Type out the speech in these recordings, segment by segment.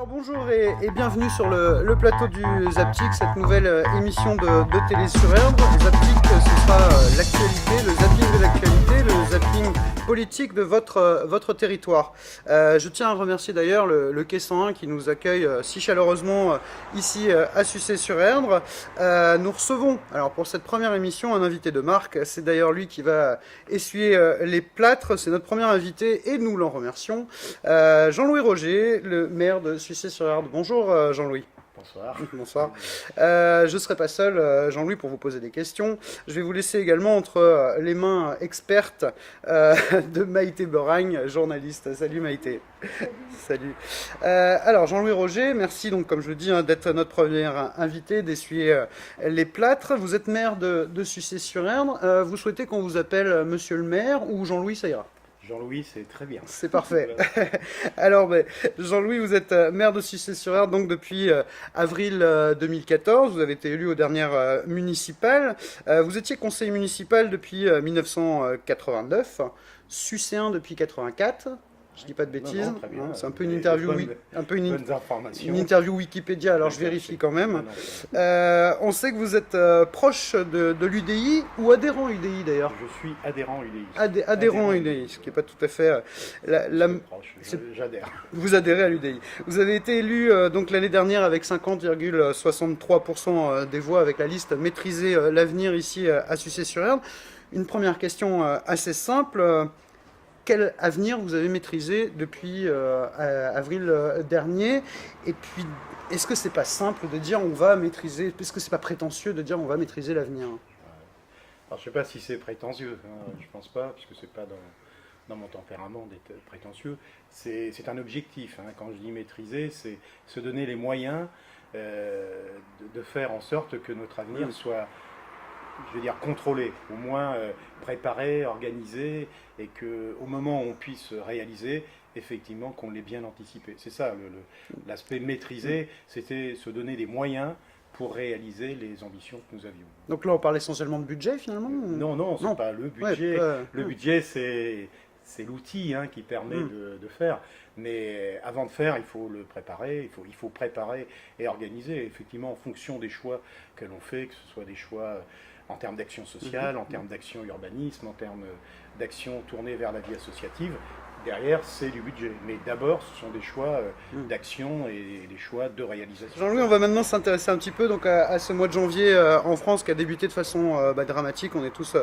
Alors bonjour et bienvenue sur le plateau du Zaptic, cette nouvelle émission de Télé sur Erdre. Le Zaptic, ce sera l'actualité, le zapping de l'actualité, le zapping politique de votre territoire. Je tiens à remercier d'ailleurs le Quai 101 qui nous accueille si chaleureusement ici à Sucé-sur-Erdre. Nous recevons, alors pour cette première émission, un invité de marque. C'est d'ailleurs lui qui va essuyer les plâtres. C'est notre premier invité et nous l'en remercions. Jean-Louis Roger, le maire de Sucé-sur-Erdre. Bonjour Jean-Louis. Bonsoir. Bonsoir. Je ne serai pas seul, Jean-Louis, pour vous poser des questions. Je vais vous laisser également entre les mains expertes de Maïté Beragne, journaliste. Salut Maïté. Salut. Alors Jean-Louis Roger, merci donc comme je le dis d'être notre premier invité, d'essuyer les plâtres. Vous êtes maire de Sucé-sur-Erdre. Vous souhaitez qu'on vous appelle Monsieur le maire ou Jean-Louis, ça ira? Jean-Louis, c'est très bien. C'est parfait. Alors, Jean-Louis, vous êtes maire de Sucé-sur-Erdre donc depuis avril 2014. Vous avez été élu aux dernières municipales. Vous étiez conseiller municipal depuis 1989, sucéen depuis 84. Je dis pas de bêtises. Non, très bien. C'est un peu une interview, bonnes informations. Une interview Wikipédia. Alors je vérifie quand même. On sait que vous êtes proche de l'UDI ou adhérent UDI d'ailleurs. Je suis adhérent UDI. Adhérent UDI, ce qui n'est pas tout à fait J'adhère. Vous adhérez à l'UDI. Vous avez été élu donc l'année dernière avec 50,63% des voix avec la liste Maîtriser l'avenir ici à Sucé-sur-Erdre. Une première question assez simple. Quel avenir vous avez maîtrisé depuis avril dernier? Et puis, est-ce que c'est pas simple de dire on va maîtriser, est-ce que c'est pas prétentieux de dire on va maîtriser l'avenir? Alors, je sais pas si c'est prétentieux, je pense pas, puisque c'est pas dans mon tempérament d'être prétentieux. C'est un objectif. Quand je dis maîtriser, c'est se donner les moyens de faire en sorte que notre avenir soit, je veux dire, contrôlé, au moins préparé, organisé, et qu'au moment où on puisse réaliser, effectivement, qu'on l'ait bien anticipé. C'est ça, l'aspect maîtrisé, c'était se donner des moyens pour réaliser les ambitions que nous avions. Donc là, on parle essentiellement de budget, finalement? Non, c'est pas le budget. Le budget, c'est l'outil qui permet de faire. Mais avant de faire, il faut le préparer, il faut préparer et organiser, effectivement, en fonction des choix que l'on fait, que ce soit des choix en termes d'action sociale, en termes d'action urbanisme, en termes d'action tournée vers la vie associative. Derrière, c'est du budget. Mais d'abord, ce sont des choix d'action et des choix de réalisation. Jean-Louis, on va maintenant s'intéresser un petit peu donc, à ce mois de janvier en France qui a débuté de façon dramatique. On est tous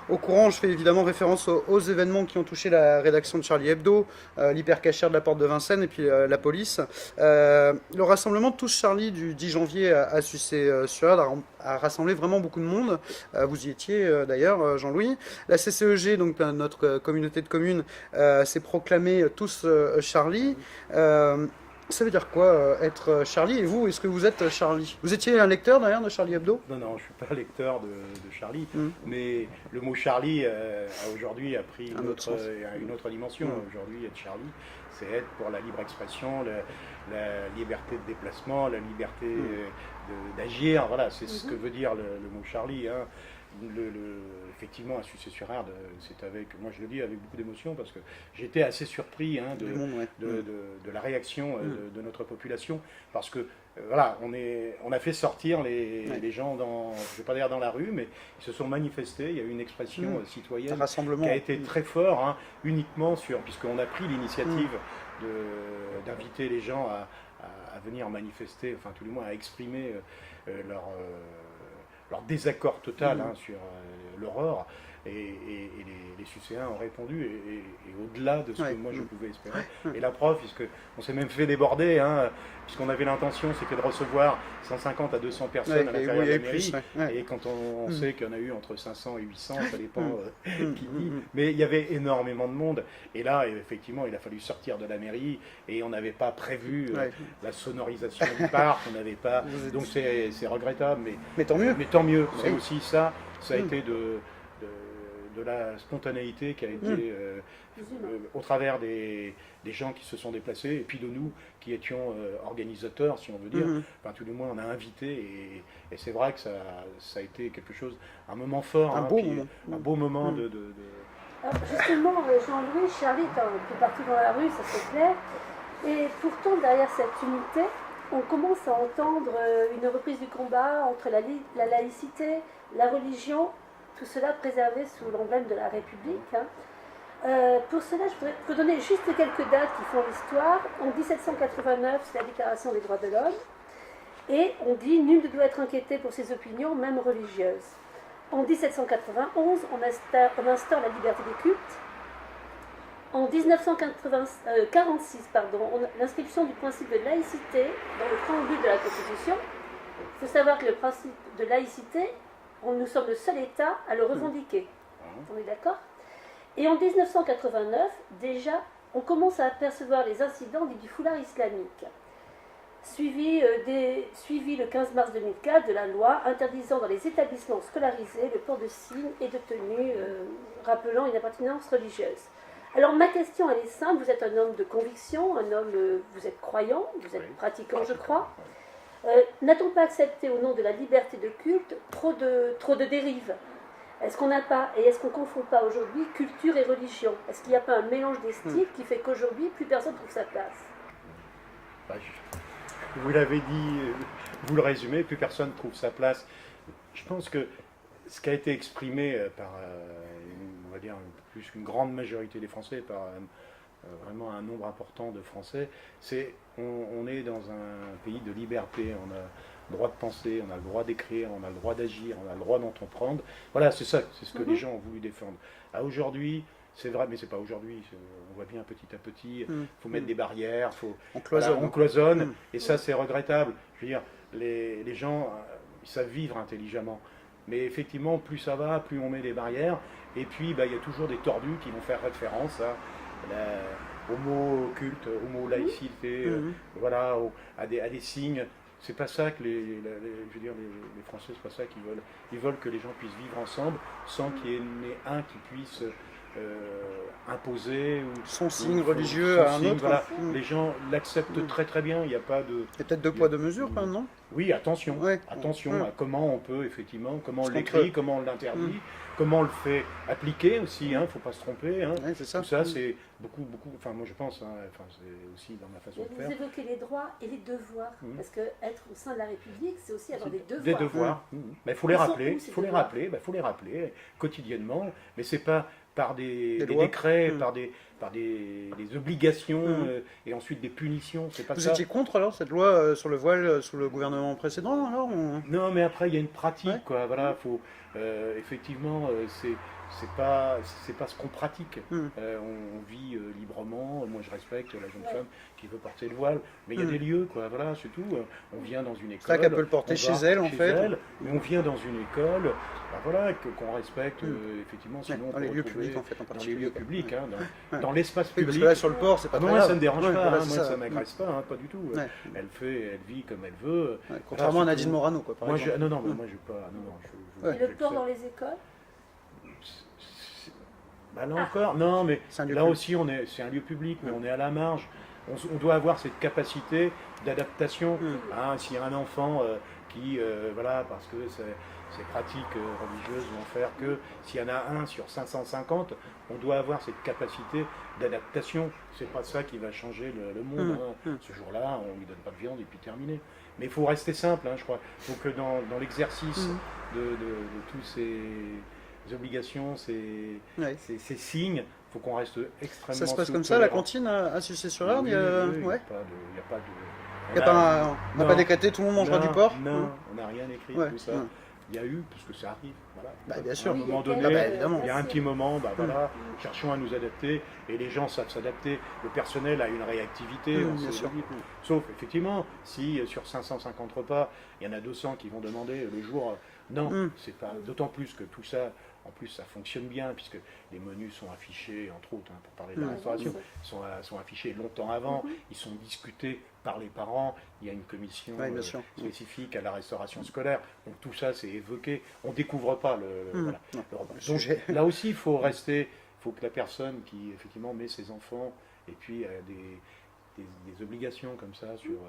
au courant. Je fais évidemment référence aux événements qui ont touché la rédaction de Charlie Hebdo, l'hypercachère de la Porte de Vincennes et puis la police. Le rassemblement de Tous Charlie du 10 janvier à Sucé-sur-Erdre a rassemblé vraiment beaucoup de monde. Vous y étiez d'ailleurs, Jean-Louis. La CCEG, donc notre communauté de communes, s'est proclamé Tous Charlie. Ça veut dire quoi être Charlie? Et vous, est-ce que vous êtes Charlie? Vous étiez un lecteur d'ailleurs de Charlie Hebdo? Non, je ne suis pas lecteur de Charlie, mais le mot Charlie aujourd'hui a pris une autre dimension. Aujourd'hui, être Charlie, c'est être pour la libre expression, la liberté de déplacement, la liberté d'agir. Voilà, c'est ce que veut dire le mot Charlie. Effectivement, à Sucé-sur-Erdre, c'est moi je le dis avec beaucoup d'émotion parce que j'étais assez surpris de la réaction de notre population parce que voilà, on a fait sortir les gens je ne vais pas dire dans la rue, mais ils se sont manifestés. Il y a eu une expression citoyenne qui a été très fort, uniquement puisqu'on a pris l'initiative d'inviter les gens à venir manifester, enfin tout du moins à exprimer leur désaccord total sur l'aurore, et les Sucéens ont répondu, et au-delà de ce que moi je pouvais espérer. Et la preuve, puisqu'on s'est même fait déborder, puisqu'on avait l'intention, c'était de recevoir 150 à 200 personnes à l'intérieur de la mairie, et quand on sait qu'il y en a eu entre 500 et 800, ça dépend qui dit, mais il y avait énormément de monde, et là, effectivement, il a fallu sortir de la mairie, et on n'avait pas prévu la sonorisation du parc, on n'avait pas, donc c'est regrettable, mais tant mieux. Mais tant mieux, c'est aussi ça a été de la spontanéité qui a été au travers des gens qui se sont déplacés, et puis de nous qui étions organisateurs, si on veut dire. Enfin, tout du moins, on a invité, et c'est vrai que ça a été quelque chose, un moment fort, un beau moment Alors, justement, Jean-Louis, Charlie, tu es parti dans la rue, ça c'est clair. Et pourtant, derrière cette unité, on commence à entendre une reprise du combat entre la laïcité, la religion, tout cela préservé sous l'emblème de la République. Hein. Pour cela, je voudrais vous donner juste quelques dates qui font l'histoire. En 1789, c'est la Déclaration des droits de l'homme. Et on dit « Nul ne doit être inquiété pour ses opinions, même religieuses ». En 1791, on instaure la liberté des cultes. En 1946, l'inscription du principe de laïcité dans le préambule de la Constitution. Il faut savoir que le principe de laïcité, nous sommes le seul État à le revendiquer. On est d'accord? Et en 1989, déjà, on commence à apercevoir les incidents dits du foulard islamique, suivi le 15 mars 2004 de la loi interdisant dans les établissements scolarisés le port de signes et de tenues rappelant une appartenance religieuse. Alors ma question, elle est simple, vous êtes un homme de conviction, vous êtes croyant, vous êtes pratiquant, je crois. N'a-t-on pas accepté au nom de la liberté de culte trop de dérives? Est-ce qu'on n'a pas, et est-ce qu'on ne confond pas aujourd'hui culture et religion? Est-ce qu'il n'y a pas un mélange des styles qui fait qu'aujourd'hui, plus personne ne trouve sa place? Vous l'avez dit, vous le résumez, plus personne ne trouve sa place. Je pense que ce qui a été exprimé par, on va dire, plus qu'une grande majorité des Français, par vraiment un nombre important de Français, c'est on est dans un pays de liberté, on a le droit de penser, on a le droit d'écrire, on a le droit d'agir, on a le droit d'entreprendre. Voilà, c'est ça, c'est ce que les gens ont voulu défendre. Aujourd'hui, c'est vrai, mais c'est pas aujourd'hui, on voit bien petit à petit, il faut mettre des barrières, on cloisonne, on cloisonne et ça c'est regrettable. Je veux dire, les gens, ils savent vivre intelligemment. Mais effectivement, plus ça va, plus on met des barrières. Et puis, il y a toujours des tordus qui vont faire référence au mot culte, au mot laïcité, voilà, à des signes. C'est pas ça que les Français, c'est pas ça qu'ils veulent. Ils veulent que les gens puissent vivre ensemble sans qu'il y en ait un qui puisse imposer son signe religieux à un autre. Voilà. Les gens l'acceptent très très bien. Il n'y a pas de. Il y a peut-être deux poids deux mesures, quand même, non? Oui, attention. Attention à comment on peut effectivement, comment on l'écrit, comment on l'interdit, comment on le fait appliquer aussi. Il ne faut pas se tromper. C'est ça. Tout ça, c'est beaucoup. Enfin, moi je pense. C'est aussi dans ma façon de faire. Vous évoquez les droits et les devoirs, parce que être au sein de la République, c'est aussi avoir des devoirs. Des devoirs. Mais il faut les rappeler. Il faut les rappeler quotidiennement. Mais c'est pas par des décrets, par des obligations et ensuite des punitions. C'est pas Vous ça. étiez contre alors cette loi sur le voile sous le gouvernement précédent alors Non, mais après il y a une pratique, quoi. Voilà, faut effectivement c'est pas ce qu'on pratique. On vit librement. Moi, je respecte la jeune femme qui veut porter le voile, mais il y a des lieux, quoi. Voilà, c'est tout. On vient dans une école. C'est ça qu'elle peut le porter chez elle, en fait. Mais on vient dans une école, voilà, qu'on respecte effectivement. Sinon, dans les lieux publics, en fait, en particulier. Dans les lieux publics, dans l'espace public. Parce que là, sur le port, c'est pas très grave. Moi, ça me dérange pas. Moi, ça m'agresse pas du tout. Elle vit comme elle veut. Contrairement à Nadine Morano, quoi. Moi, non, mais moi, je pas. Et le port dans les écoles? Là encore, non, mais là aussi, c'est un lieu public, mais on est à la marge. On doit avoir cette capacité d'adaptation. S'il y a un enfant qui, voilà, parce que ces pratiques religieuses vont faire que s'il y en a un sur 550, on doit avoir cette capacité d'adaptation. C'est pas ça qui va changer le monde. Ce jour-là, on lui donne pas de viande et puis terminé. Mais il faut rester simple, je crois. Il faut que dans l'exercice de tous ces obligations, ces signes, il faut qu'on reste extrêmement. Ça se passe comme ça, la cantine à Sucé-sur-Arne? Il n'y a pas de. On n'a pas décrété tout le monde mangera du porc? Non, on n'a rien écrit, tout ça. Il y a eu, parce que ça arrive, voilà. Bien sûr. À un moment donné, il y a un petit moment, voilà, cherchons à nous adapter, et les gens savent s'adapter. Le personnel a une réactivité, bien sûr. Sauf, effectivement, si sur 550 repas, il y en a 200 qui vont demander le jour, non, c'est pas. D'autant plus que tout ça, en plus, ça fonctionne bien, puisque les menus sont affichés, entre autres, pour parler de la restauration, sont affichés longtemps avant, ils sont discutés par les parents, il y a une commission spécifique à la restauration scolaire, donc tout ça c'est évoqué, on ne découvre pas le sujet. Là aussi, il faut rester, il faut que la personne qui effectivement met ses enfants, et puis des obligations comme ça sur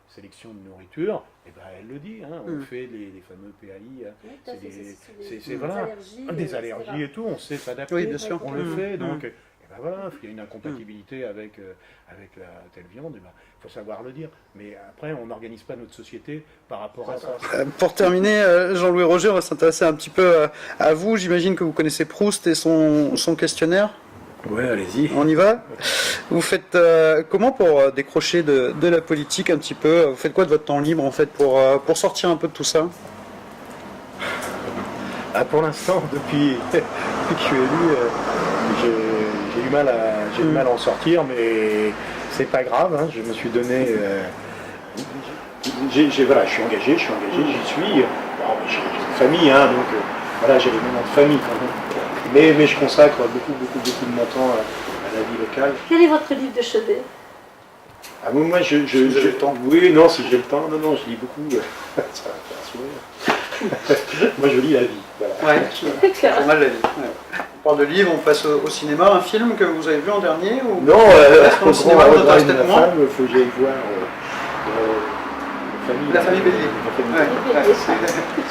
sélection de nourriture, elle le dit, on fait les fameux PAI, c'est voilà, des allergies et tout, on sait s'adapter, on le fait, donc ben voilà, il y a une incompatibilité avec la telle viande, il faut savoir le dire. Mais après, on n'organise pas notre société par rapport à ça. Pour terminer, Jean-Louis Roger, on va s'intéresser un petit peu à vous. J'imagine que vous connaissez Proust et son questionnaire. Ouais, allez-y. On y va. Vous faites comment pour décrocher de la politique un petit peu? Vous faites quoi de votre temps libre en fait pour sortir un peu de tout ça? Ah, pour l'instant, depuis que je suis élu, j'ai du mal à en sortir, mais c'est pas grave. Hein, je me suis donné. Voilà, je suis engagé, j'y suis. Bon, j'ai une famille, hein, donc voilà, j'ai les moments de famille quand même. Mais je consacre beaucoup de mon temps à la vie locale. Quel est votre livre de chevet? Ah, moi, j'ai le temps. Oui, non, si j'ai le temps, non, je lis beaucoup. Ça va faire sourire. Moi, je lis la vie. Voilà. Ouais, c'est mal la vie. Ouais. On parle de livres, on passe au cinéma. Un film que vous avez vu en dernier ou... Non, au cinéma, vous intéresse peut-être moins. Il faut que j'aille voir La famille Bélier. Ouais,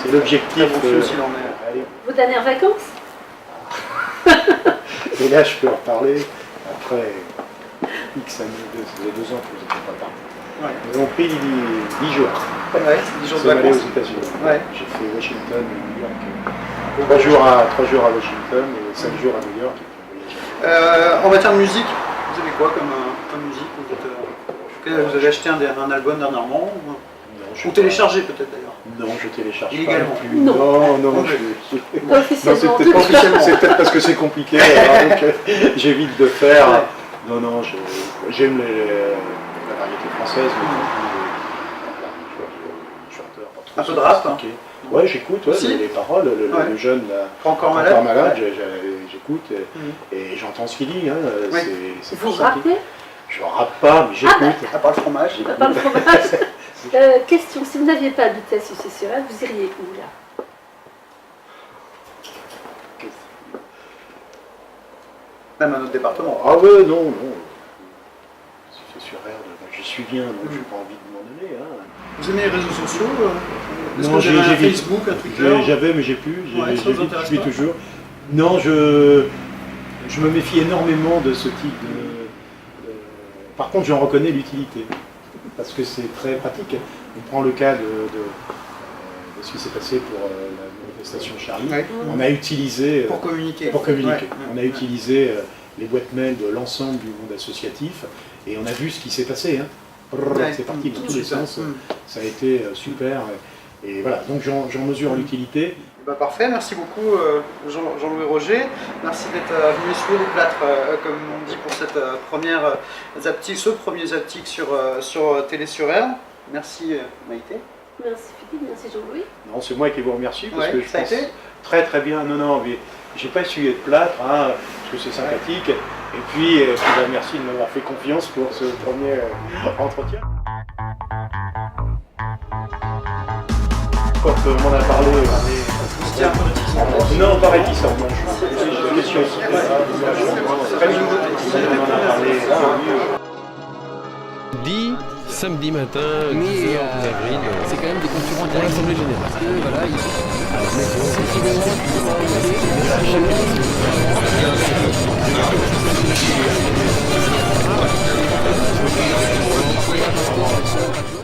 c'est l'objectif. Vos dernières vacances? Et là, je peux en reparler après X années, ça faisait 2 ans que vous n'étiez pas parti. Ouais. Ils ont pris 10 jours. Ouais, 10 jours de aller vacances. aux États-Unis. Ouais. J'ai fait Washington et New York. 3 jours à Washington et 5 jours à New York. En matière de musique, vous avez quoi comme musique? Vous avez acheté un album dernièrement ou téléchargé peut-être d'ailleurs? Non, je télécharge illégalement. pas. Non, Pas officiellement. C'est peut-être parce que c'est compliqué, alors, donc j'évite de faire. Ouais. Non, j'aime la variété française, mais chanteur. Un peu de rap. Ouais, j'écoute, les paroles, le jeune pas encore malade, j'écoute et j'entends ce qu'il dit. Hein, c'est vous rappez? Je rappe pas, mais j'écoute. À part le fromage. À part le fromage. Question, si vous n'aviez pas habité à Sucy-sur-Ève, vous iriez où là? Même à notre département. Ah ouais, non. Sucy-sur-Ève, je suis bien, donc je n'ai pas envie de m'en aller. Hein. Vous aimez les réseaux sociaux? Non, j'ai Facebook, un Twitter. J'avais, mais j'ai plus. Je suis toujours. Non, je me méfie énormément de ce type de... Par contre, j'en reconnais l'utilité. Parce que c'est très pratique. On prend le cas de ce qui s'est passé pour la manifestation de Charlie. Ouais. On a utilisé... Pour communiquer. On a utilisé les boîtes mail de l'ensemble du monde associatif. Et on a vu ce qui s'est passé. Hein. C'est parti dans tous les sens. Ça a été super. Et voilà, donc j'en mesure l'utilité. Bah parfait, merci beaucoup Jean-Louis Roger. Merci d'être venu suivre le plâtre, comme on dit, pour cette première zaptique, ce premier zaptique sur Télé-sur-Air. Merci Maïté. Merci Philippe, merci Jean-Louis. Non, c'est moi qui vous remercie parce que je pense très bien. Non, mais j'ai pas essuyé de plâtre, hein, parce que c'est sympathique. Et puis merci de m'avoir fait confiance pour ce premier entretien. Quand on m'en a parlé, non, pas réticent. J'ai une question. On en a parlé. Dit samedi matin, 10h avril. C'est quand même des concurrents pour l'Assemblée générale. Voilà, ils...